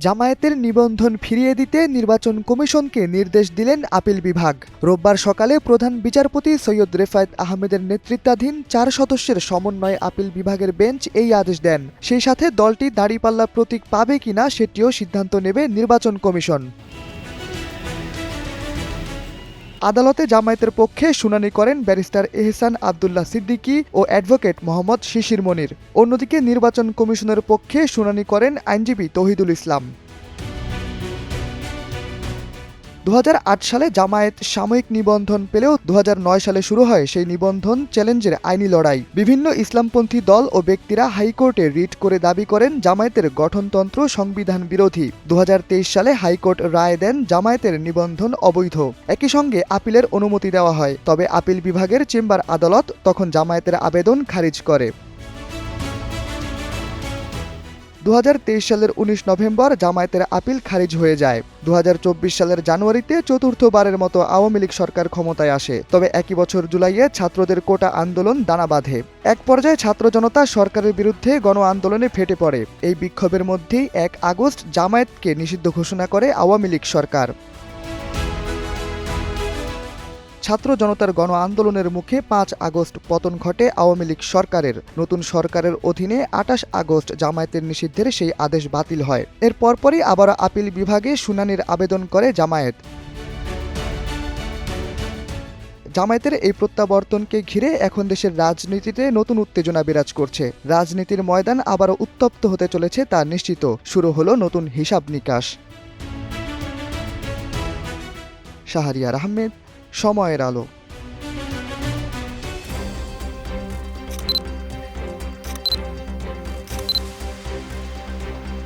জামায়াতের নিবন্ধন ফিরিয়ে দিতে নির্বাচন কমিশনকে নির্দেশ দিলেন আপিল বিভাগ। রোববার সকালে প্রধান বিচারপতি সৈয়দ রেফায়েত আহমেদের নেতৃত্বাধীন 4 সদস্যের সমন্বয়ে আপিল বিভাগের বেঞ্চ এই আদেশ দেন। সেই সাথে দলটি দাঁড়িপাল্লা প্রতীক পাবে কিনা সেটিও সিদ্ধান্ত নেবে নির্বাচন কমিশন। আদালতে জামায়াতের পক্ষে শুনানি করেন ব্যারিস্টার এহসান আব্দুল্লাহ সিদ্দিকী ও অ্যাডভোকেট মোহাম্মদ শিশির মনির। অন্যদিকে নির্বাচন কমিশনের পক্ষে শুনানি করেন আইনজীবী তৌহিদুল ইসলাম। 2008 সালে জামায়াত সাময়িক নিবন্ধন পেলেও 2009 সালে শুরু হয় সেই নিবন্ধন চ্যালেঞ্জের আইনি লড়াই। বিভিন্ন ইসলামপন্থী দল ও ব্যক্তিরা হাইকোর্টে রিট করে দাবি করেন জামায়াতের গঠনতন্ত্র সংবিধান বিরোধী। 2023 সালে হাইকোর্ট রায় দেন জামায়াতের নিবন্ধন অবৈধ। একই সঙ্গে আপিলের অনুমতি দেওয়া হয়, তবে আপিল বিভাগের চেম্বার আদালত তখন জামায়াতের আবেদন খারিজ করে। 2023 সালের 19 নভেম্বর জামায়াতের আপিল খারিজ হয়ে যায়। 2024 সালের জানুয়ারিতে চতুর্থবারের মতো আওয়ামী লীগ সরকার ক্ষমতায় আসে। তবে একই বছর জুলাইয়ে ছাত্রদের কোটা আন্দোলন দানা বাঁধে। এক পর্যায়ে ছাত্র জনতা সরকারের বিরুদ্ধে গণ আন্দোলনে ফেটে পড়ে। এই বিক্ষোভের মধ্যেই 1 আগস্ট জামায়াতকে নিষিদ্ধ ঘোষণা করে আওয়ামী লীগ সরকার। ছাত্র জনতার গণ আন্দোলনের মুখে 5 আগস্ট পতন ঘটে আওয়ামী লীগ সরকারের। নতুন সরকারের অধীনে 28 আগস্ট জামায়াতের নিষিদ্ধের সেই আদেশ বাতিল হয়। এর পরপরই আবারও আপিল বিভাগে শুনানির আবেদন করে জামায়াত। জামায়াতের এই প্রত্যাবর্তনকে ঘিরে এখন দেশের রাজনীতিতে নতুন উত্তেজনা বিরাজ করছে। রাজনীতির ময়দান আবারও উত্তপ্ত হতে চলেছে তা নিশ্চিত। শুরু হলো নতুন হিসাব নিকাশ। শাহরিয়ার আহমেদ, সময়ের আলো।